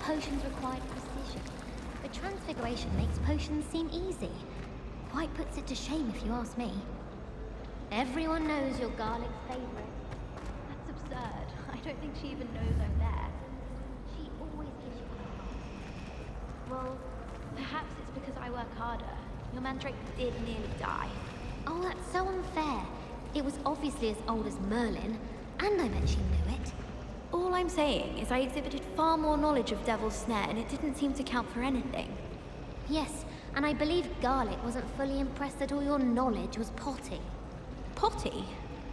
potions required precision. The transfiguration makes potions seem easy. Quite puts it to shame if you ask me. Everyone knows you're Garlic's favorite. That's absurd. I don't think she even knows I'm there. She always gives you a hard. Well, perhaps it's because I work harder. Your mandrake did nearly die. Oh, that's so unfair. It was obviously as old as Merlin, and I bet she knew it. All I'm saying is I exhibited far more knowledge of Devil's Snare, and it didn't seem to count for anything. Yes, and I believe Garlic wasn't fully impressed that all your knowledge was potty. Potty?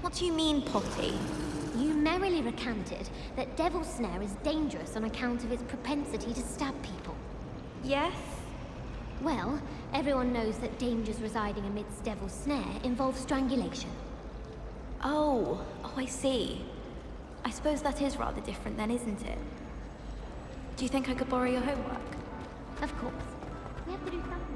What do you mean, potty? You merrily recanted that Devil's Snare is dangerous on account of its propensity to stab people. Yes? Well, everyone knows that dangers residing amidst Devil's Snare involve strangulation. Oh, I see. I suppose that is rather different then, isn't it? Do you think I could borrow your homework? Of course. We have to do something.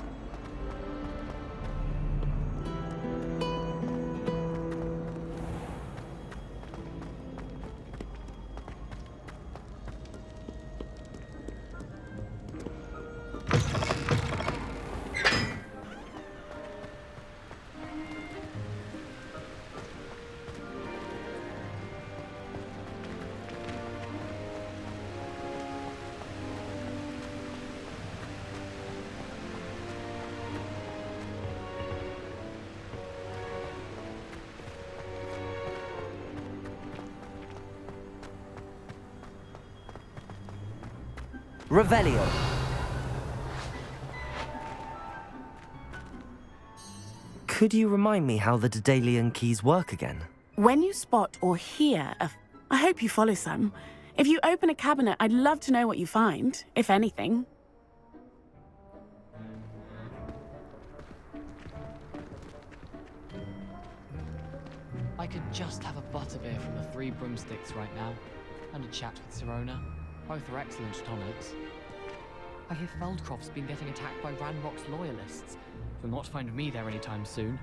Revelio. Could you remind me how the Daedalian keys work again? When you spot or hear I hope you follow some. If you open a cabinet, I'd love to know what you find, if anything. I could just have a butterbeer from the Three Broomsticks right now, and a chat with Sirona. Both are excellent tonics. I hear Feldcroft's been getting attacked by Ranrock's loyalists. Will not find me there anytime soon.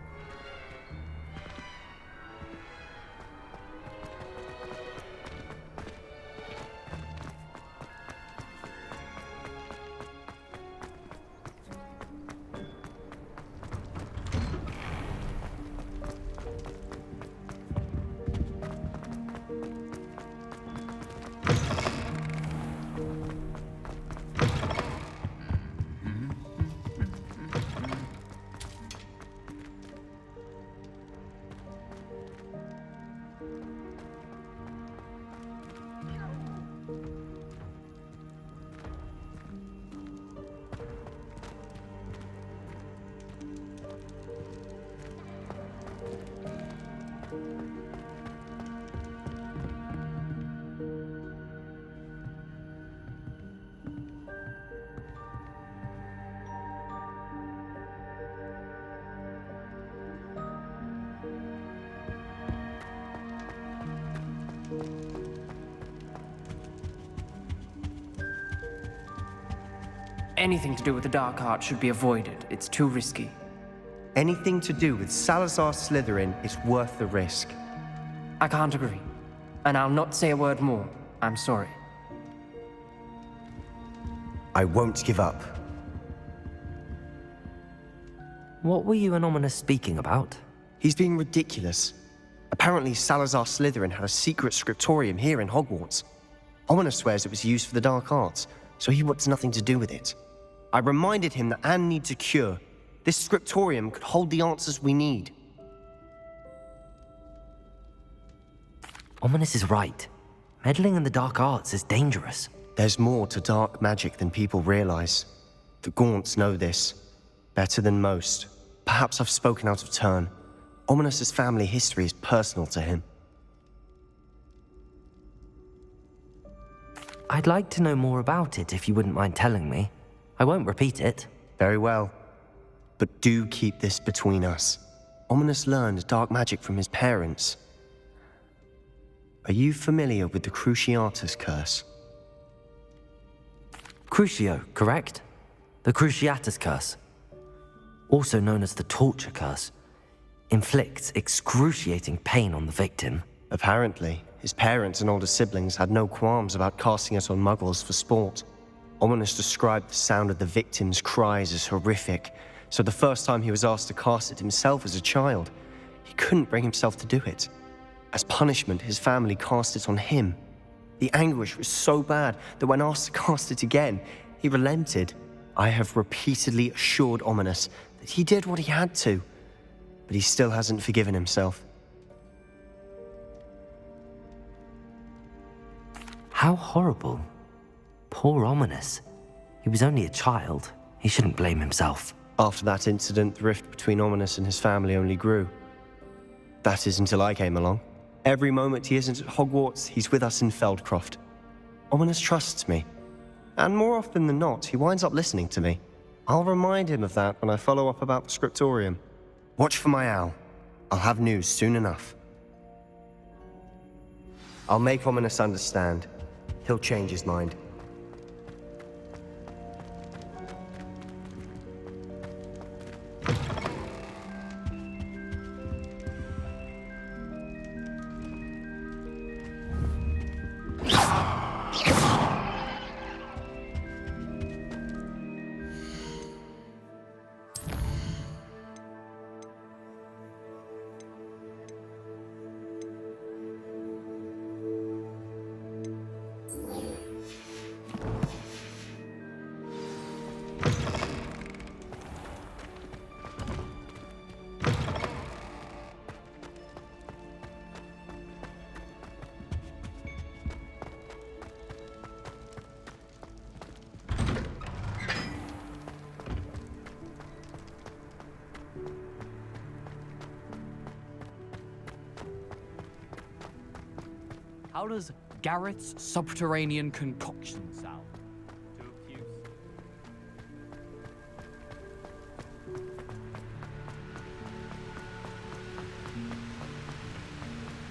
Anything to do with the dark art should be avoided. It's too risky. Anything to do with Salazar Slytherin is worth the risk. I can't agree. And I'll not say a word more. I'm sorry. I won't give up. What were you and Ominous speaking about? He's being ridiculous. Apparently Salazar Slytherin had a secret scriptorium here in Hogwarts. Ominous swears it was used for the dark arts, so he wants nothing to do with it. I reminded him that Anne needs a cure. This scriptorium could hold the answers we need. Ominous is right. Meddling in the dark arts is dangerous. There's more to dark magic than people realize. The Gaunts know this. Better than most. Perhaps I've spoken out of turn. Ominous's family history is personal to him. I'd like to know more about it if you wouldn't mind telling me. I won't repeat it. Very well. But do keep this between us. Ominous learned dark magic from his parents. Are you familiar with the Cruciatus Curse? Crucio, correct? The Cruciatus Curse, also known as the Torture Curse, inflicts excruciating pain on the victim. Apparently, his parents and older siblings had no qualms about casting it on muggles for sport. Ominous described the sound of the victim's cries as horrific, so the first time he was asked to cast it himself as a child, he couldn't bring himself to do it. As punishment, his family cast it on him. The anguish was so bad that when asked to cast it again, he relented. I have repeatedly assured Ominous that he did what he had to, but he still hasn't forgiven himself. How horrible. Poor Ominous. He was only a child. He shouldn't blame himself. After that incident, the rift between Ominous and his family only grew. That is until I came along. Every moment he isn't at Hogwarts, he's with us in Feldcroft. Ominous trusts me. And more often than not, he winds up listening to me. I'll remind him of that when I follow up about the scriptorium. Watch for my owl. I'll have news soon enough. I'll make Ominous understand. He'll change his mind. How does Garrett's subterranean concoction sound? To abuse.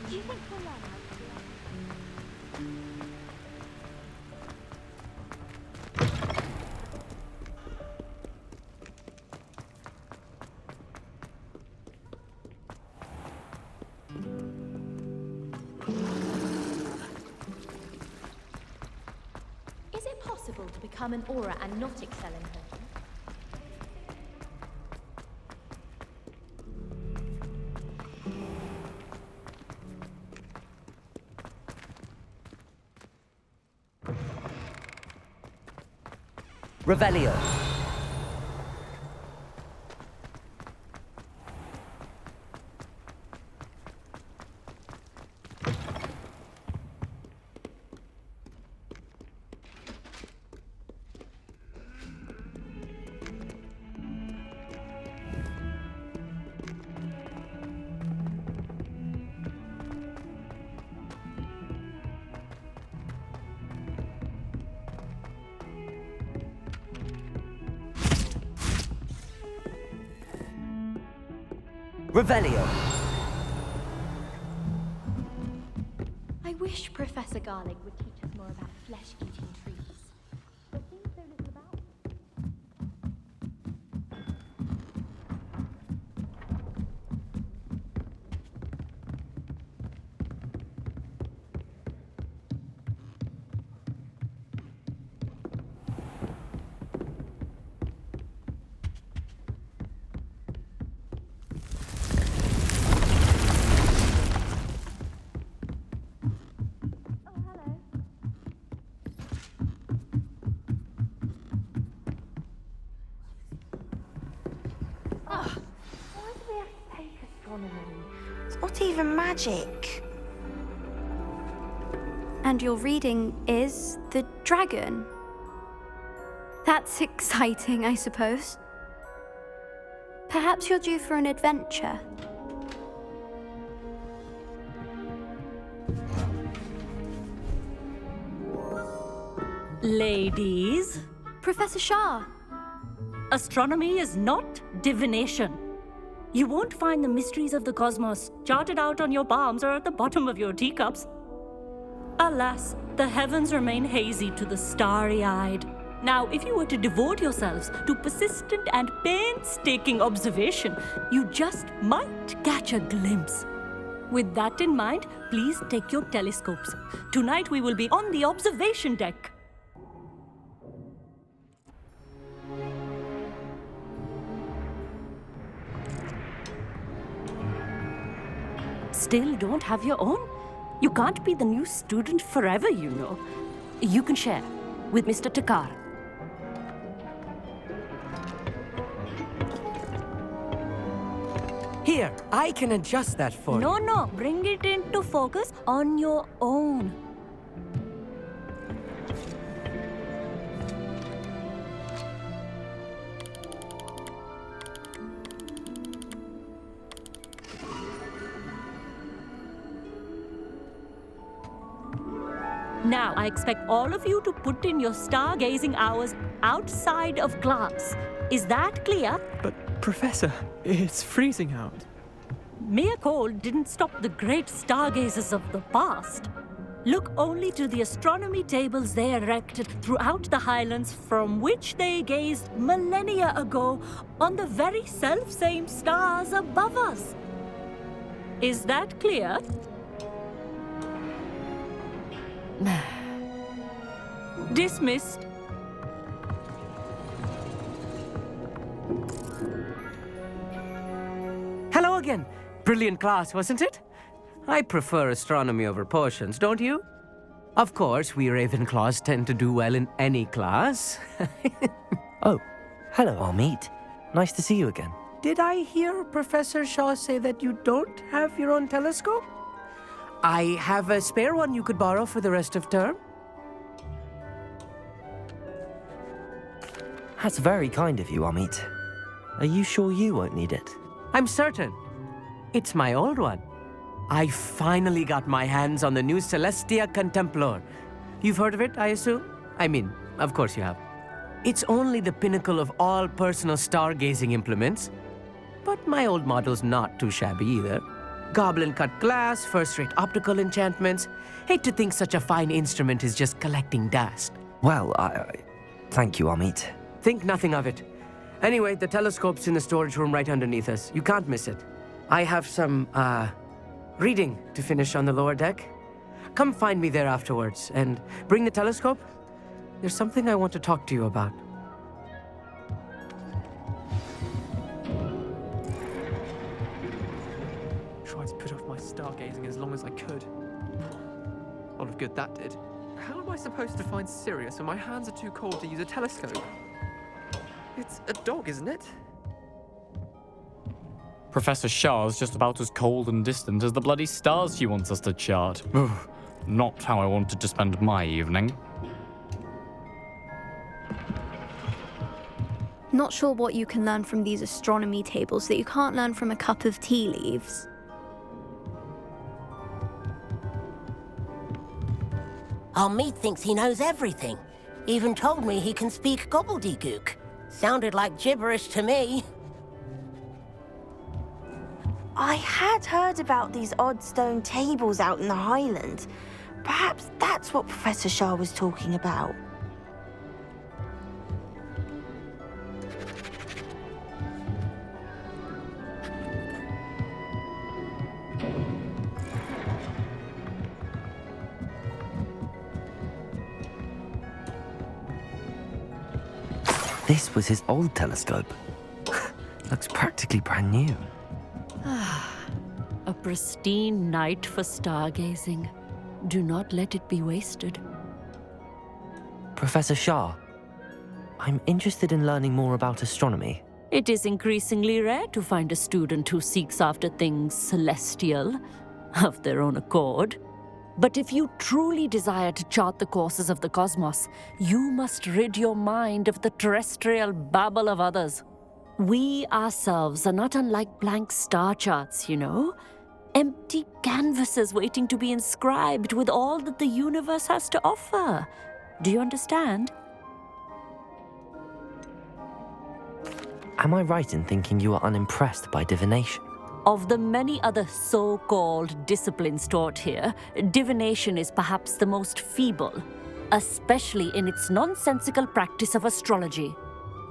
Do you think we'll learn how to do that? Is it possible to become an aura and not excel in potions? Revelio. Revelio. I wish Professor Garlic would teach us more about flesh-eating trees. There seems so little about them. It's not even magic. And your reading is the dragon. That's exciting, I suppose. Perhaps you're due for an adventure. Ladies, Professor Shah. astronomy is not divination. You won't find the mysteries of the cosmos charted out on your palms or at the bottom of your teacups. Alas, the heavens remain hazy to the starry-eyed. Now, if you were to devote yourselves to persistent and painstaking observation, you just might catch a glimpse. With that in mind, please take your telescopes. Tonight we will be on the observation deck. still don't have your own? You can't be the new student forever, you know. You can share with Mr. Takar. Here, I can adjust that for you. No, bring it into focus on your own. Now, I expect all of you to put in your stargazing hours outside of class. Is that clear? But, Professor, it's freezing out. Mere cold didn't stop the great stargazers of the past. Look only to the astronomy tables they erected throughout the Highlands from which they gazed millennia ago on the very self-same stars above us. Is that clear? Dismissed. Hello again. Brilliant class, wasn't it? I prefer astronomy over potions, don't you? Of course, we Ravenclaws tend to do well in any class. Oh, hello, Amit. Nice to see you again. Did I hear Professor Shaw say that you don't have your own telescope? I have a spare one you could borrow for the rest of term. That's very kind of you, Amit. Are you sure you won't need it? I'm certain. It's my old one. I finally got my hands on the new Celestia Contemplar. You've heard of it, I assume? I mean, of course you have. It's only the pinnacle of all personal stargazing implements. But my old model's not too shabby either. Goblin-cut glass, first-rate optical enchantments. Hate to think such a fine instrument is just collecting dust. Well, thank you, Amit. Think nothing of it. Anyway, the telescope's in the storage room right underneath us. You can't miss it. I have some, reading to finish on the lower deck. Come find me there afterwards, and bring the telescope. There's something I want to talk to you about. Tried to put off my stargazing as long as I could. A lot of good that did. How am I supposed to find Sirius when my hands are too cold to use a telescope? It's a dog, isn't it? Professor Shah's just about as cold and distant as the bloody stars she wants us to chart. Ugh, not how I wanted to spend my evening. Not sure what you can learn from these astronomy tables that you can't learn from a cup of tea leaves. Amit thinks he knows everything. Even told me he can speak gobbledygook. Sounded like gibberish to me. I had heard about these odd stone tables out in the Highlands. Perhaps that's what Professor Shah was talking about. This was his old telescope. Looks practically brand new. A pristine night for stargazing. Do not let it be wasted. Professor Shah, I'm interested in learning more about astronomy. It is increasingly rare to find a student who seeks after things celestial, of their own accord. But if you truly desire to chart the courses of the cosmos, you must rid your mind of the terrestrial babble of others. We ourselves are not unlike blank star charts, you know? Empty canvases waiting to be inscribed with all that the universe has to offer. Do you understand? Am I right in thinking you are unimpressed by divination? Of the many other so-called disciplines taught here, divination is perhaps the most feeble, especially in its nonsensical practice of astrology.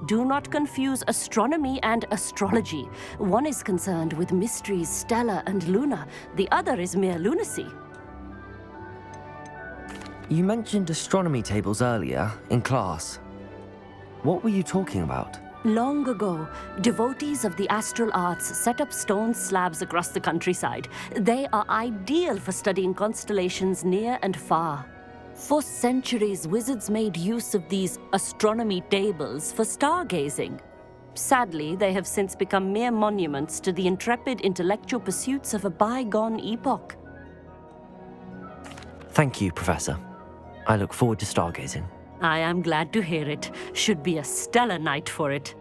Do not confuse astronomy and astrology. One is concerned with mysteries stellar and lunar. The other is mere lunacy. You mentioned astronomy tables earlier in class. What were you talking about? Long ago, devotees of the astral arts set up stone slabs across the countryside. They are ideal for studying constellations near and far. For centuries, wizards made use of these astronomy tables for stargazing. Sadly, they have since become mere monuments to the intrepid intellectual pursuits of a bygone epoch. Thank you, Professor. I look forward to stargazing. I am glad to hear it. Should be a stellar night for it.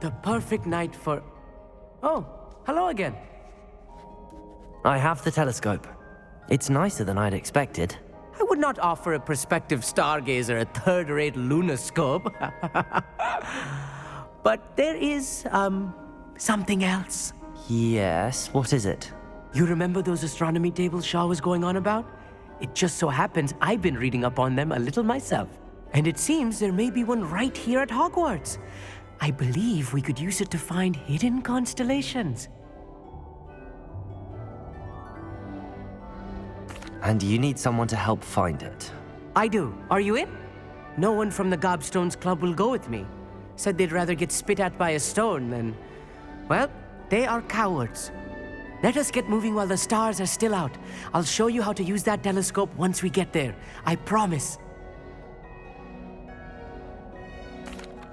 The perfect night for... Oh, hello again. I have the telescope. It's nicer than I'd expected. I would not offer a prospective stargazer a third-rate lunoscope. But there is, something else. Yes, what is it? You remember those astronomy tables Shaw was going on about? It just so happens I've been reading up on them a little myself. And it seems there may be one right here at Hogwarts. I believe we could use it to find hidden constellations. And you need someone to help find it. I do. Are you in? No one from the Gobstones Club will go with me. Said they'd rather get spit at by a stone than... Well, they are cowards. Let us get moving while the stars are still out. I'll show you how to use that telescope once we get there. I promise.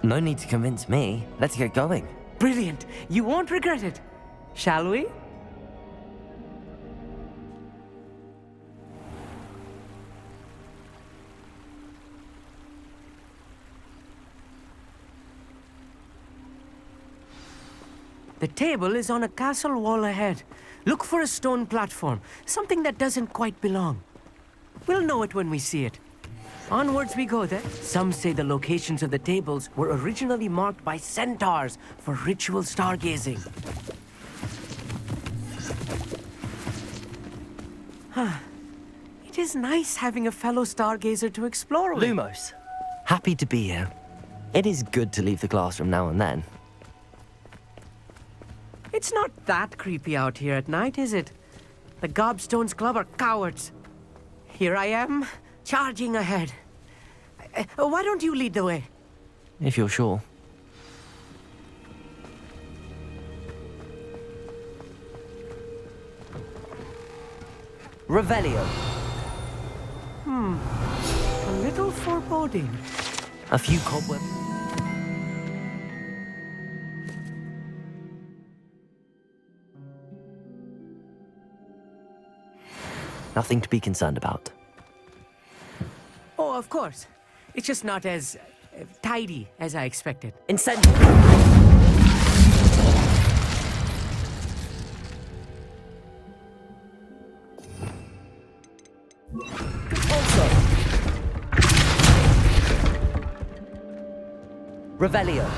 No need to convince me. Let's get going. Brilliant. You won't regret it. Shall we? The table is on a castle wall ahead. Look for a stone platform, something that doesn't quite belong. We'll know it when we see it. Onwards we go then. Some say the locations of the tables were originally marked by centaurs for ritual stargazing. It is nice having a fellow stargazer to explore with. Lumos, happy to be here. It is good to leave the classroom now and then. It's not that creepy out here at night, is it? The Gobstones Club are cowards. Here I am, charging ahead. Why don't you lead the way? If you're sure. Revelio. A little foreboding. A few cobwebs. Nothing to be concerned about. Oh, of course. It's just not as tidy as I expected. Incendiary! Also. Revelio.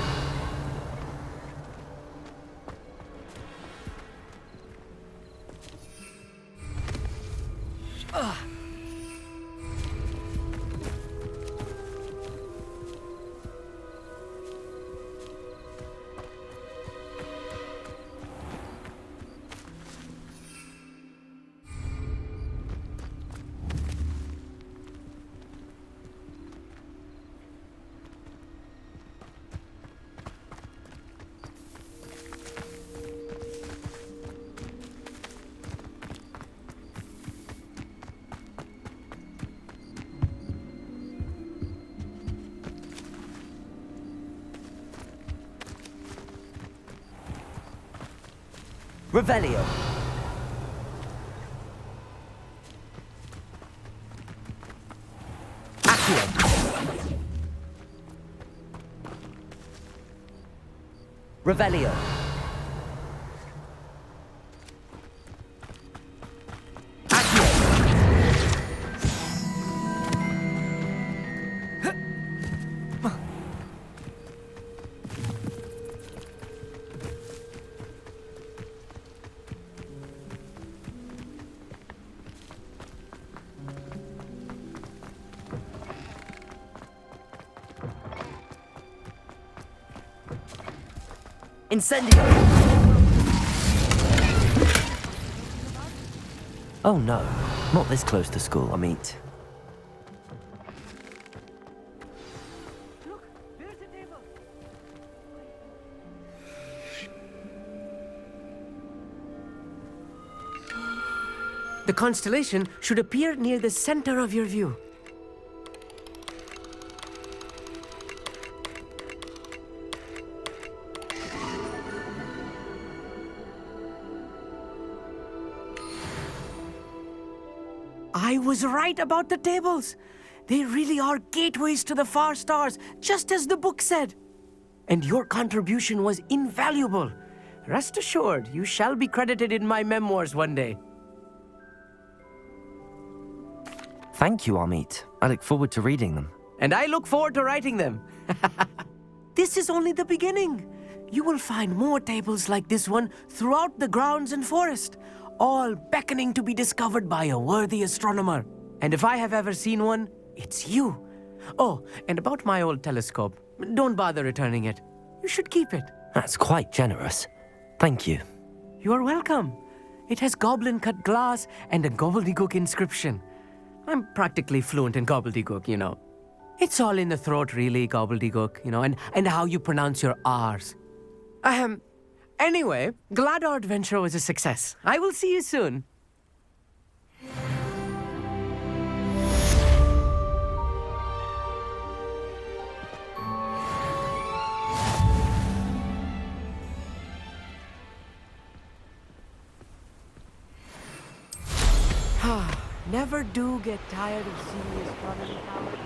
Revelio. Accio. Revelio. Incendio! Oh no, not this close to school. Amit. The constellation should appear near the center of your view. I was right about the tables. They really are gateways to the far stars, just as the book said. And your contribution was invaluable. Rest assured, you shall be credited in my memoirs one day. Thank you, Amit. I look forward to reading them. And I look forward to writing them. This is only the beginning. You will find more tables like this one throughout the grounds and forest, all beckoning to be discovered by a worthy astronomer. And if I have ever seen one, it's you. Oh, and about my old telescope, don't bother returning it. You should keep it. That's quite generous. Thank you. You are welcome. It has goblin-cut glass and a gobbledygook inscription. I'm practically fluent in gobbledygook, you know. It's all in the throat, really, gobbledygook, you know, and how you pronounce your R's. Anyway, glad our adventure was a success. I will see you soon. Never do get tired of seeing astronomy hours.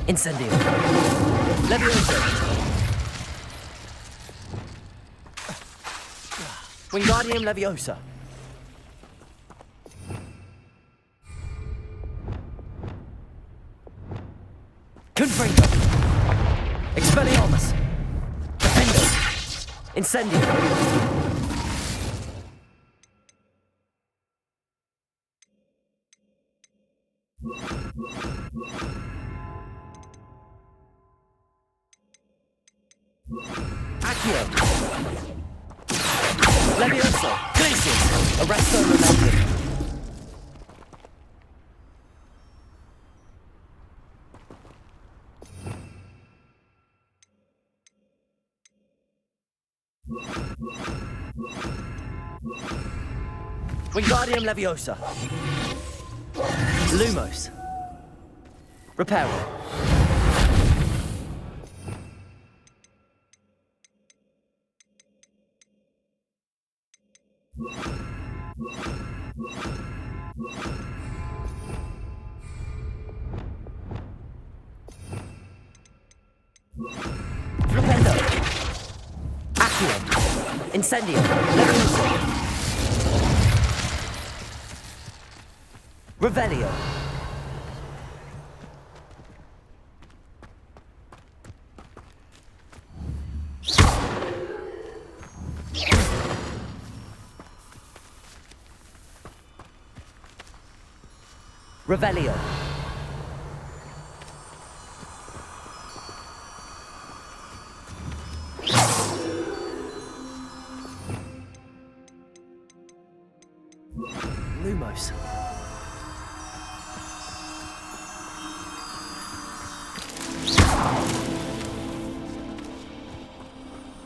Incendio. Levioso. Wingardium Leviosa. Confringo. Expelliarmus. Defendo. Incendio. Levioso, Glacius, Arresto Momentum. Wingardium Leviosa. Lumos. Reparo. Incendio. Leviosa. Revelio. Revelio. Lumos.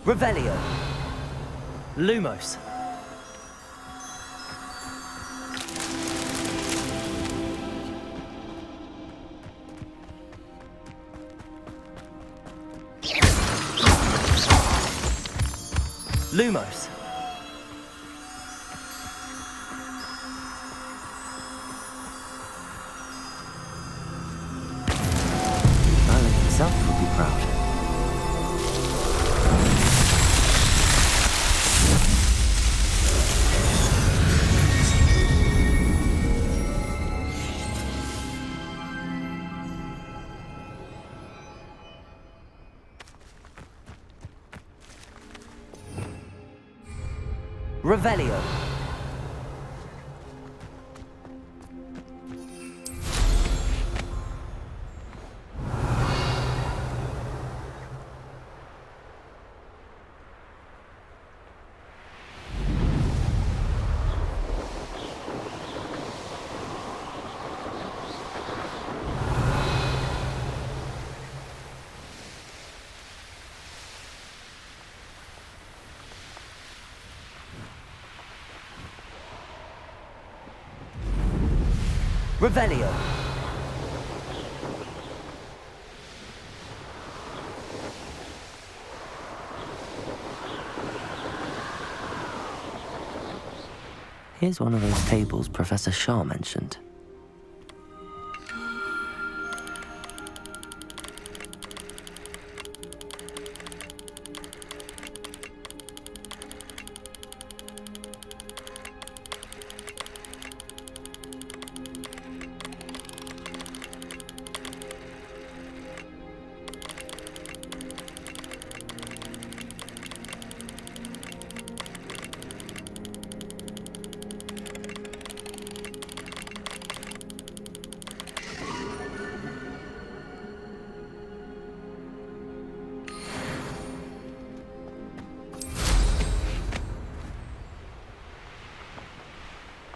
Revelio. Lumos. Lumos. Merlin himself would be proud. Revelio. Revelio. Here's one of those tables Professor Shah mentioned.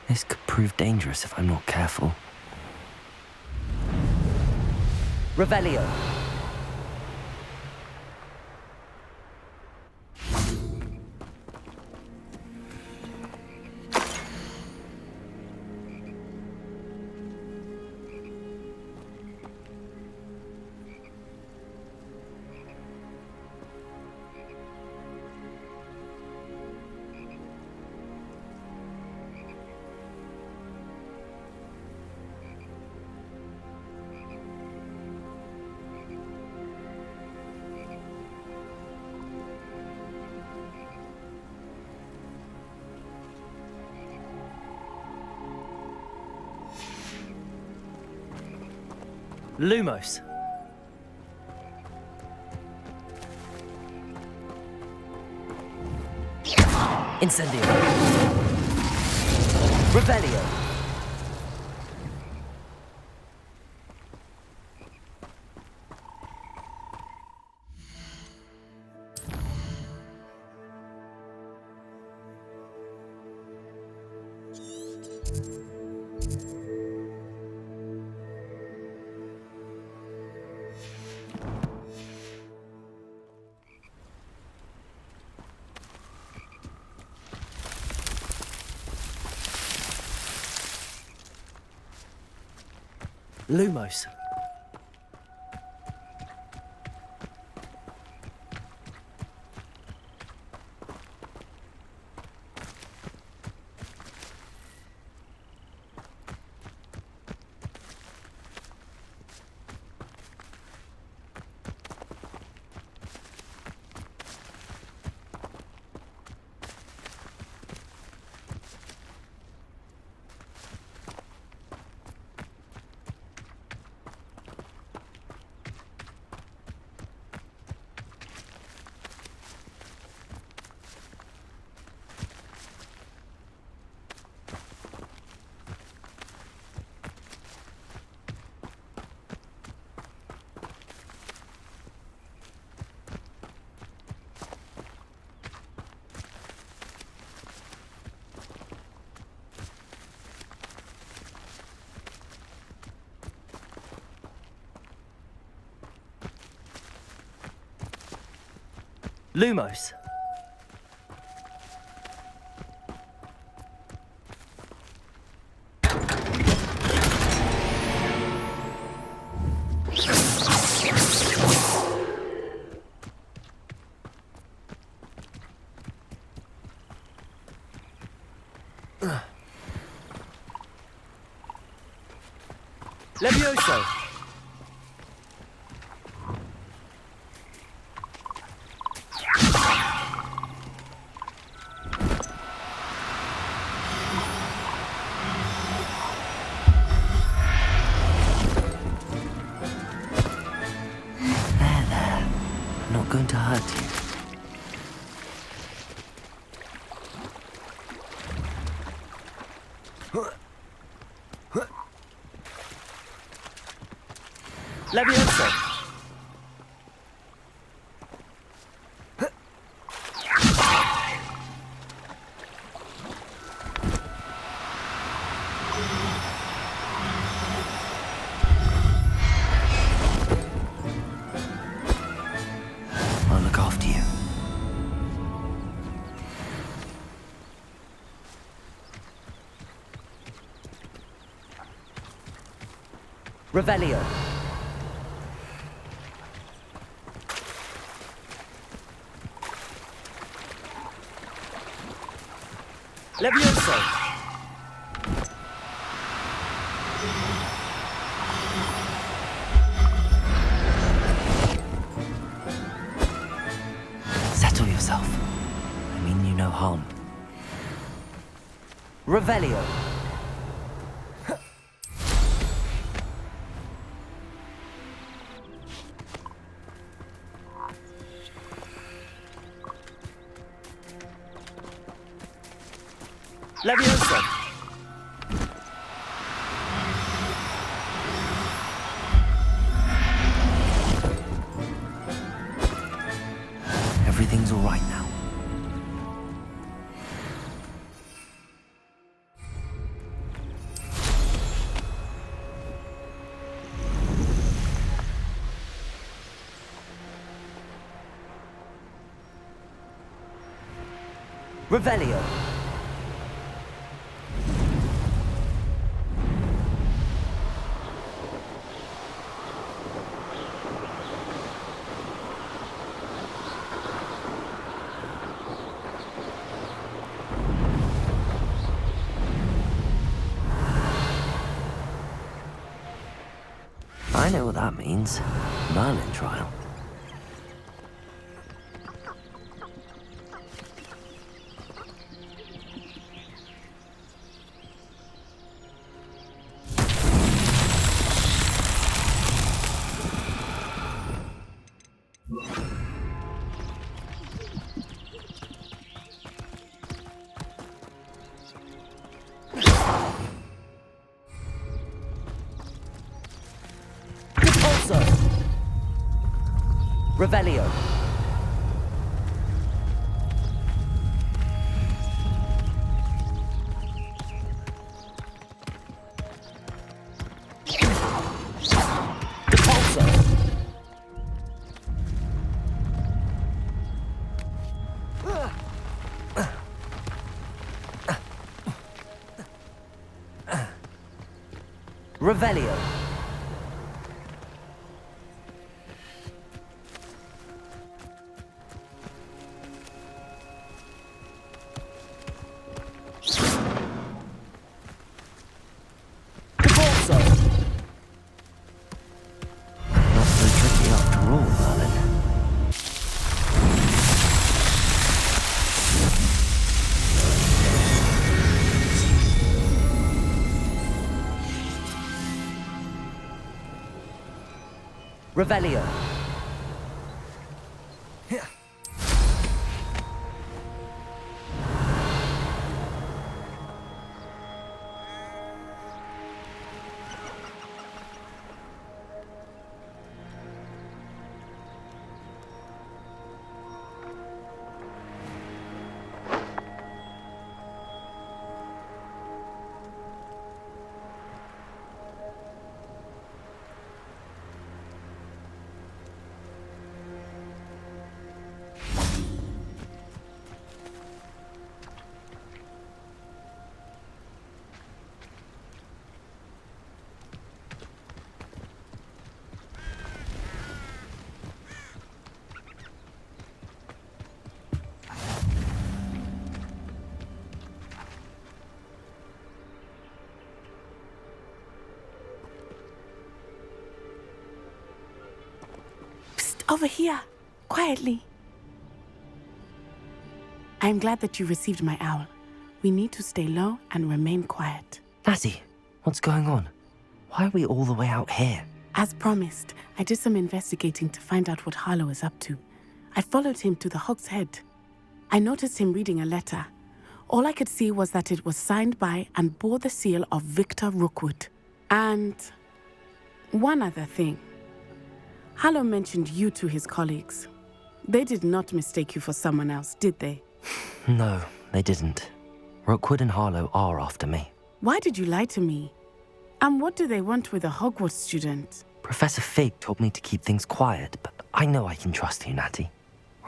This could prove dangerous if I'm not careful. Revelio. Lumos. Incendio. Revelio. Lumos. Lumos. Levioso. There. Not going to hurt you. Levioso. I'll look after you. Revelio. Levioso. Settle yourself. I mean you no harm. Revelio. Levioso. Everything's all right now. Revelio. I know what that means. Merlin trial. Revelio. Revelio. Not so tricky after all, Merlin. Revelio. Over here, quietly. I'm glad that you received my owl. We need to stay low and remain quiet. Natty, what's going on? Why are we all the way out here? As promised, I did some investigating to find out what Harlow is up to. I followed him to the Hog's Head. I noticed him reading a letter. All I could see was that it was signed by and bore the seal of Victor Rookwood. And one other thing. Harlow mentioned you to his colleagues. They did not mistake you for someone else, did they? No, they didn't. Rookwood and Harlow are after me. Why did you lie to me? And what do they want with a Hogwarts student? Professor Fig told me to keep things quiet, but I know I can trust you, Natty.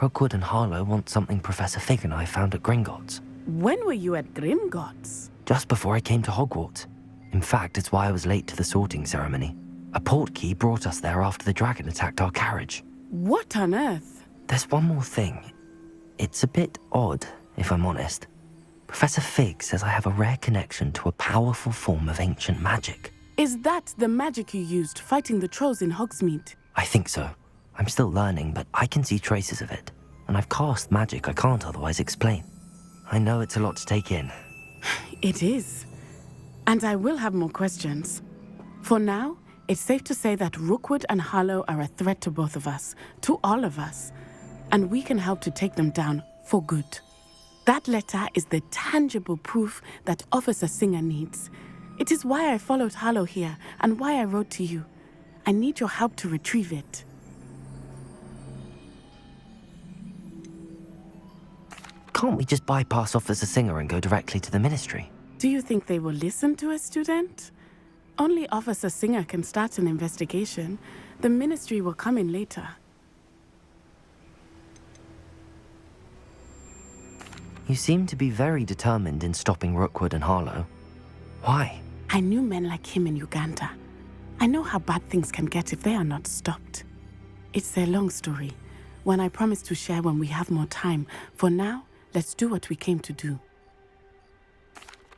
Rookwood and Harlow want something Professor Fig and I found at Gringotts. When were you at Gringotts? Just before I came to Hogwarts. In fact, it's why I was late to the sorting ceremony. A portkey brought us there after the dragon attacked our carriage. What on earth? There's one more thing. It's a bit odd, if I'm honest. Professor Fig says I have a rare connection to a powerful form of ancient magic. Is that the magic you used fighting the trolls in Hogsmeade? I think so. I'm still learning, but I can see traces of it. And I've cast magic I can't otherwise explain. I know it's a lot to take in. It is. And I will have more questions. For now, it's safe to say that Rookwood and Harlow are a threat to both of us, to all of us. And we can help to take them down for good. That letter is the tangible proof that Officer Singer needs. It is why I followed Harlow here and why I wrote to you. I need your help to retrieve it. Can't we just bypass Officer Singer and go directly to the Ministry? Do you think they will listen to a student? Only Officer Singer can start an investigation. The Ministry will come in later. You seem to be very determined in stopping Rookwood and Harlow. Why? I knew men like him in Uganda. I know how bad things can get if they are not stopped. It's a long story, one I promise to share when we have more time. For now, let's do what we came to do.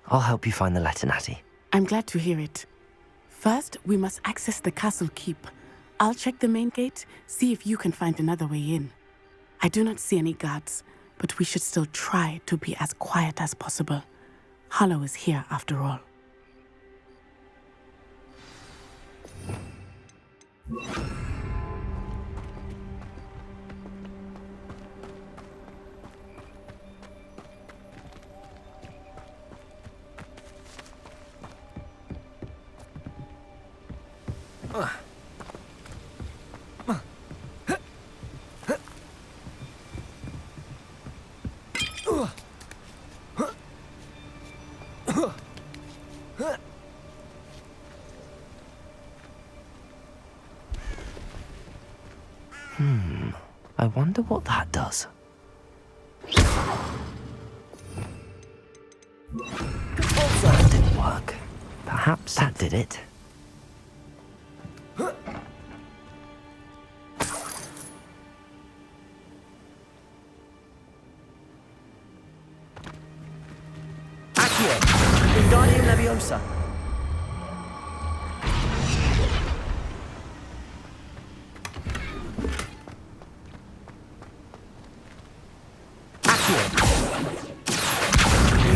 I'll help you find the letter, Natty. I'm glad to hear it. First, we must access the castle keep. I'll check the main gate, see if you can find another way in. I do not see any guards, but we should still try to be as quiet as possible. Harlow is here after all. I wonder what that does. That didn't work. Perhaps that did it. Accio! Wingardium Leviosa!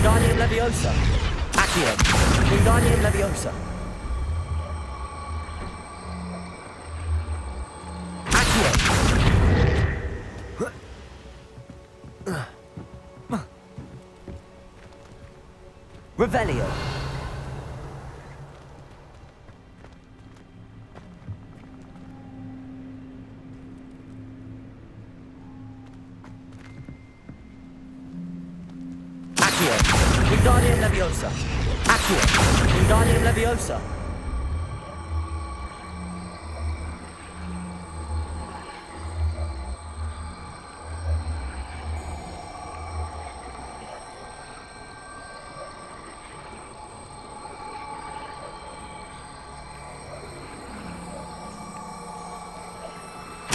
Wingardium Leviosa. Accio. Wingardium Leviosa. Accio. Revelio. Wingardium Leviosa. Accio. Wingardium Leviosa.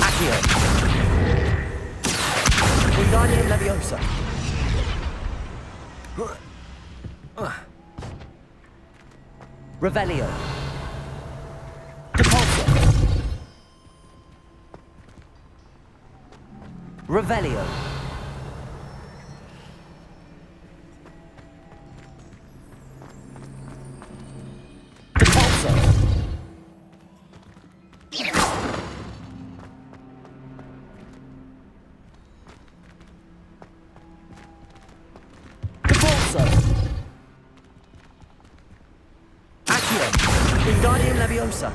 Accio. Wingardium Leviosa. Revelio. Depulso. Revelio. Depulso. Depulso. Accio. Wingardium Leviosa.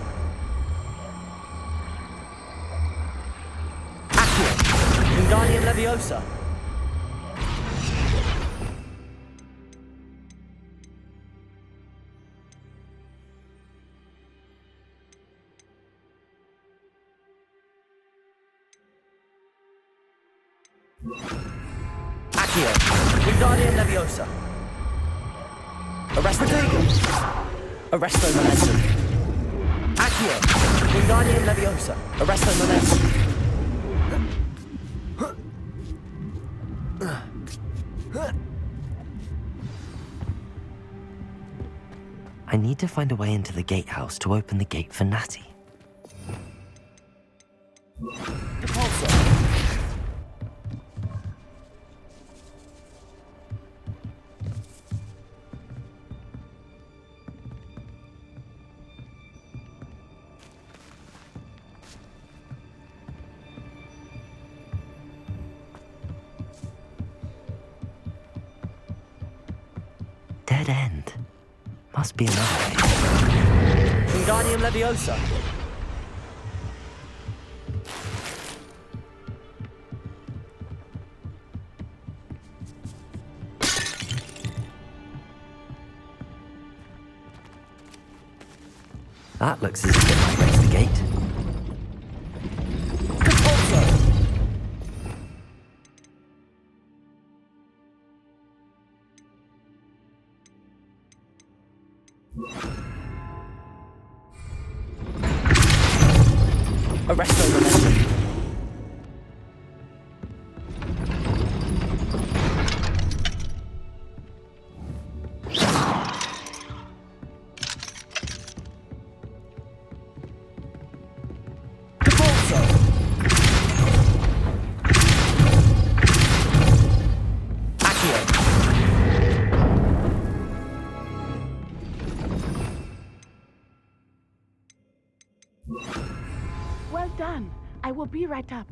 Wingardium Leviosa. Accio. Wingardium Leviosa. Arresto Arresto Momentum. Accio. Wingardium Leviosa. Arresto Momentum. I need to find a way into the gatehouse to open the gate for Natty. Depulso. Dead end. Must be another way. Wingardium Leviosa. That looks as if it might raise the gate. Depulso. Arresto Momentum. Depulso. Accio. Well done. I will be right up.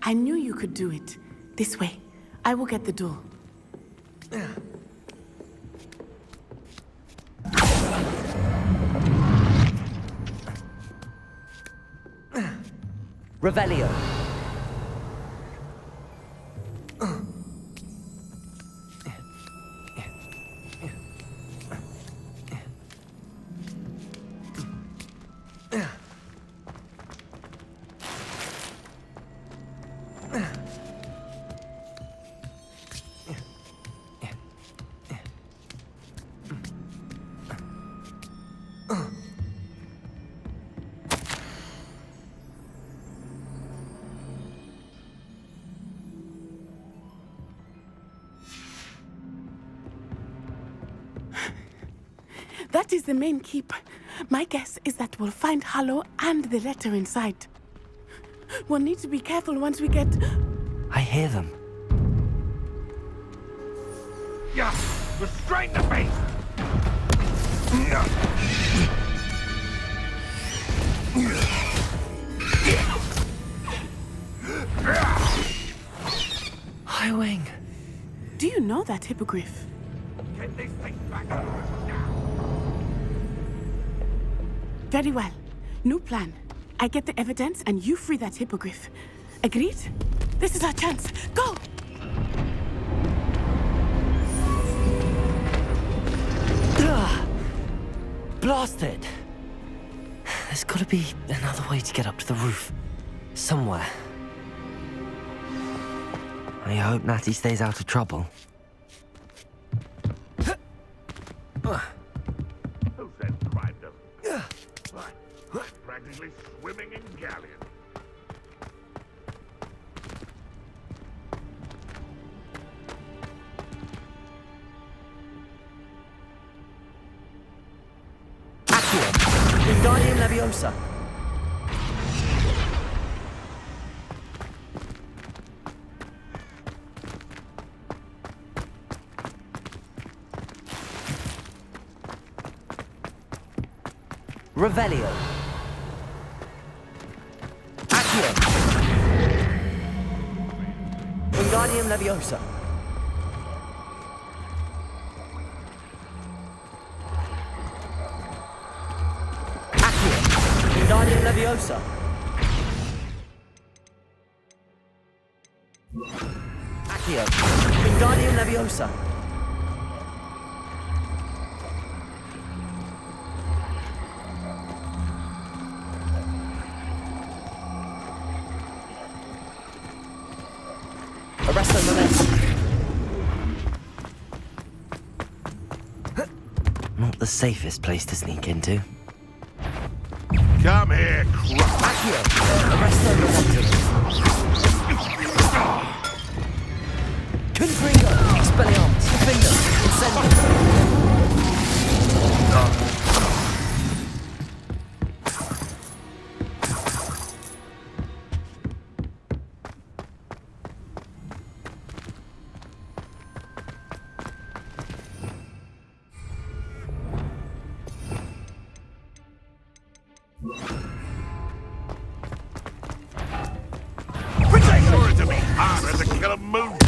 I knew you could do it. This way. I will get the door. Revelio. That is the main keep. My guess is that we'll find Hallow and the letter inside. We'll need to be careful once we get... I hear them. Yeah, restrain the beast! Highwing. Do you know that hippogriff? Get this thing back now! Very well. New plan. I get the evidence and you free that hippogriff. Agreed? This is our chance. Go! Blasted! There's gotta be another way to get up to the roof. Somewhere. I hope Natty stays out of trouble. Who said crime doesn't? Practically swimming in galleons. Wingardium Leviosa. Revelio. Accio. Wingardium Leviosa. Accio. Wingardium Leviosa. Accio. Wingardium Leviosa. Arresto Momentum. Not the safest place to sneak into. Come here, Accio. Arresto Momentum. Confringo. Expelliarmus. Defender. Incendio. sure to be harder to kill a moon.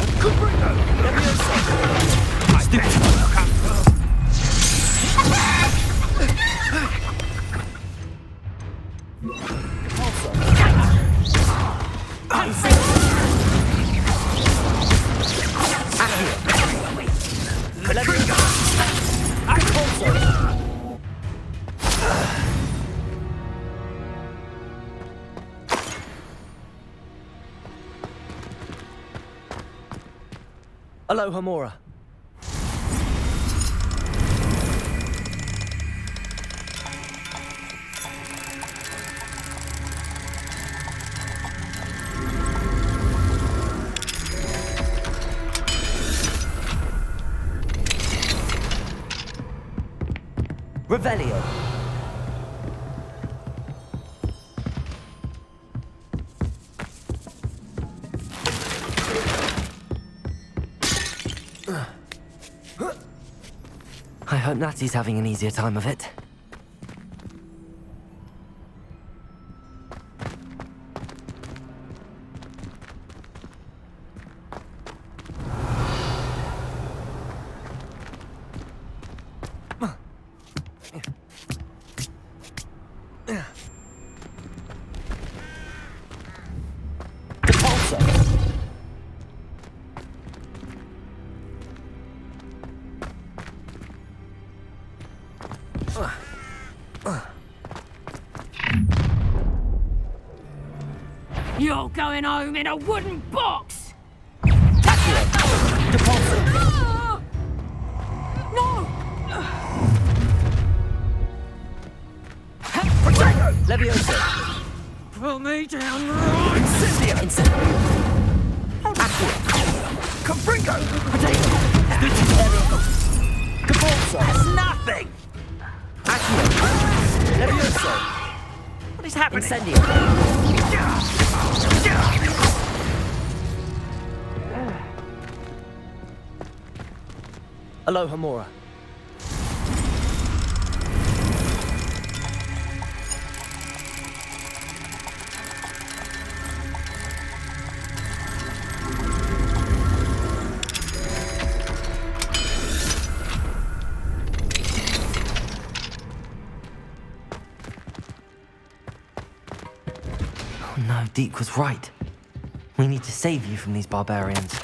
Aloha Mora. Revelio. I hope Natty's having an easier time of it. You're going home in a wooden box! No! Leviosa! Put me down right! Incendio! Incendio! Accio! Confringo! Potato! Cabalso! That's nothing! Accio! Leviosa! What is happening? Incendio! Aloha Mora. Oh no, Deke was right. We need to save you from these barbarians.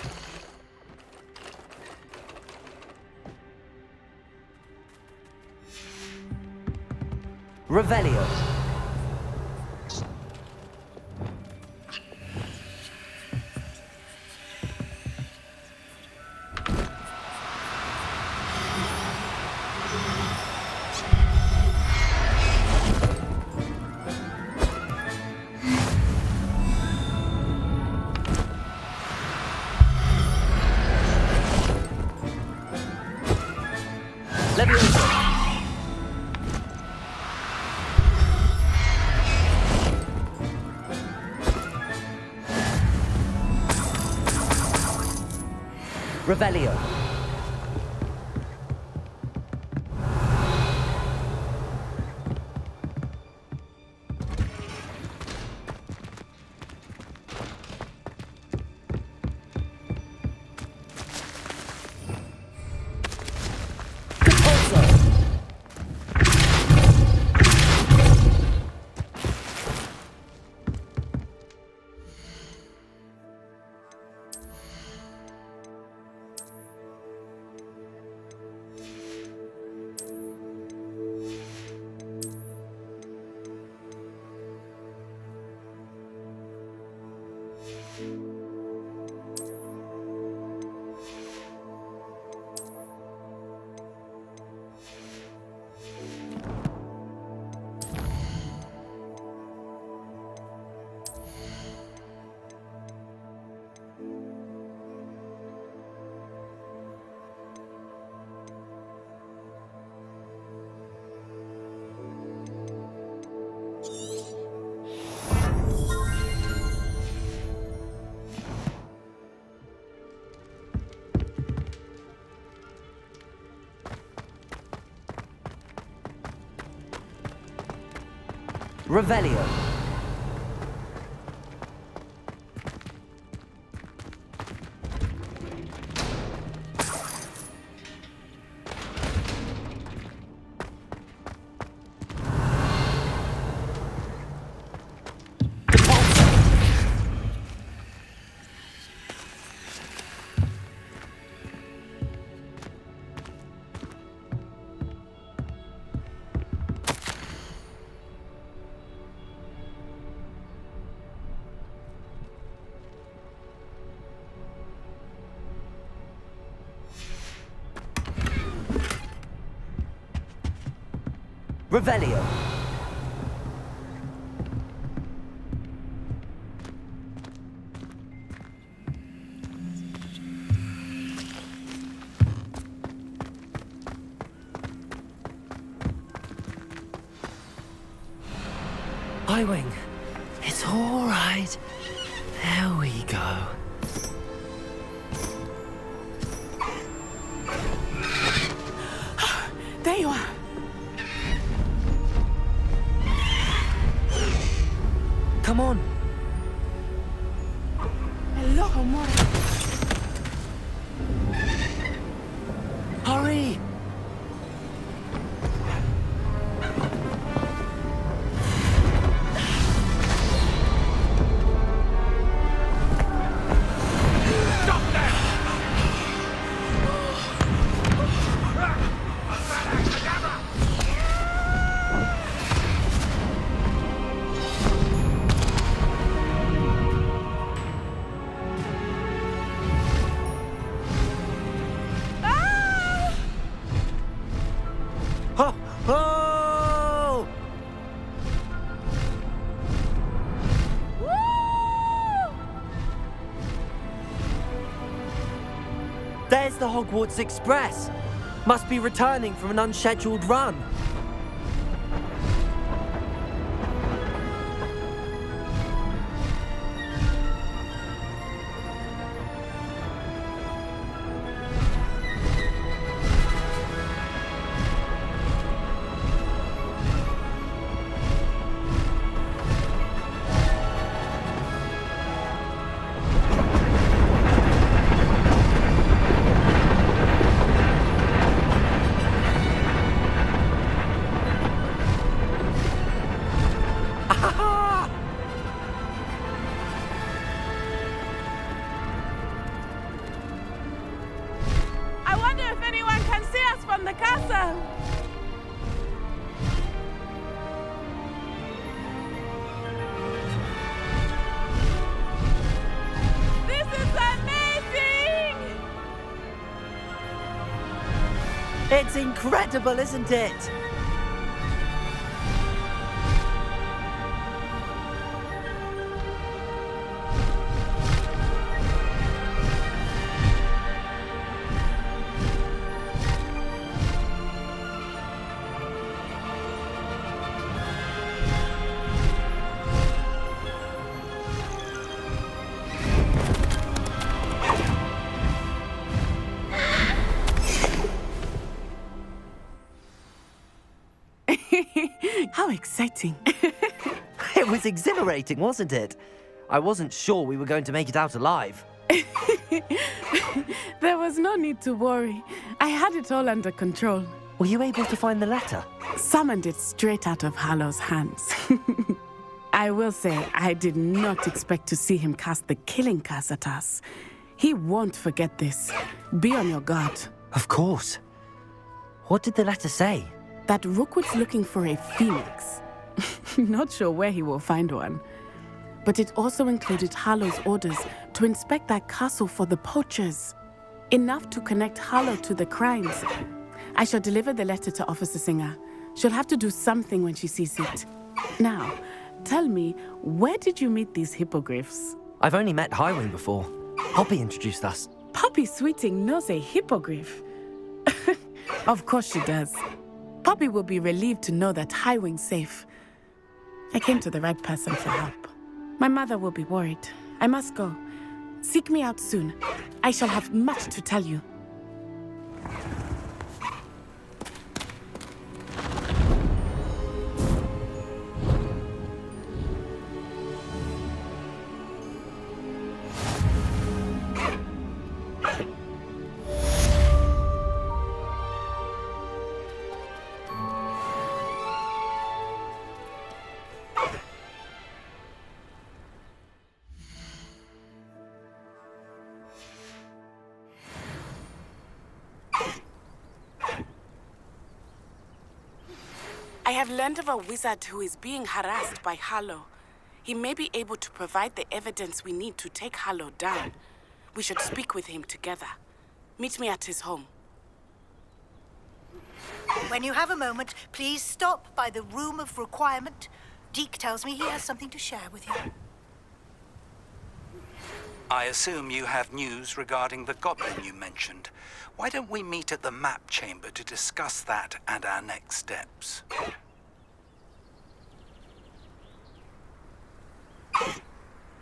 Revelio. Leviosa. Revelio. Revelio. Revelio. Highwing, it's all right. There we go. There you are. Come on. Hello, amore. Hurry! Oh! There's the Hogwarts Express. Must be returning from an unscheduled run. I wonder if anyone can see us from the castle. This is amazing! It's incredible, isn't it? How exciting. It was exhilarating, wasn't it? I wasn't sure we were going to make it out alive. There was no need to worry. I had it all under control. Were you able to find the letter? Summoned it straight out of Hallow's hands. I will say, I did not expect to see him cast the killing curse at us. He won't forget this. Be on your guard. Of course. What did the letter say? That Rookwood's looking for a phoenix. Not sure where he will find one. But it also included Hallow's orders to inspect that castle for the poachers. Enough to connect Hallow to the crimes. I shall deliver the letter to Officer Singer. She'll have to do something when she sees it. Now, tell me, where did you meet these hippogriffs? I've only met Highwing before. Poppy introduced us. Poppy Sweeting knows a hippogriff. Of course she does. Poppy will be relieved to know that Highwing's safe. I came to the right person for help. My mother will be worried. I must go. Seek me out soon. I shall have much to tell you. I have learned of a wizard who is being harassed by Harlow. He may be able to provide the evidence we need to take Harlow down. We should speak with him together. Meet me at his home. When you have a moment, please stop by the Room of Requirement. Deke tells me he has something to share with you. I assume you have news regarding the goblin you mentioned. Why don't we meet at the map chamber to discuss that and our next steps?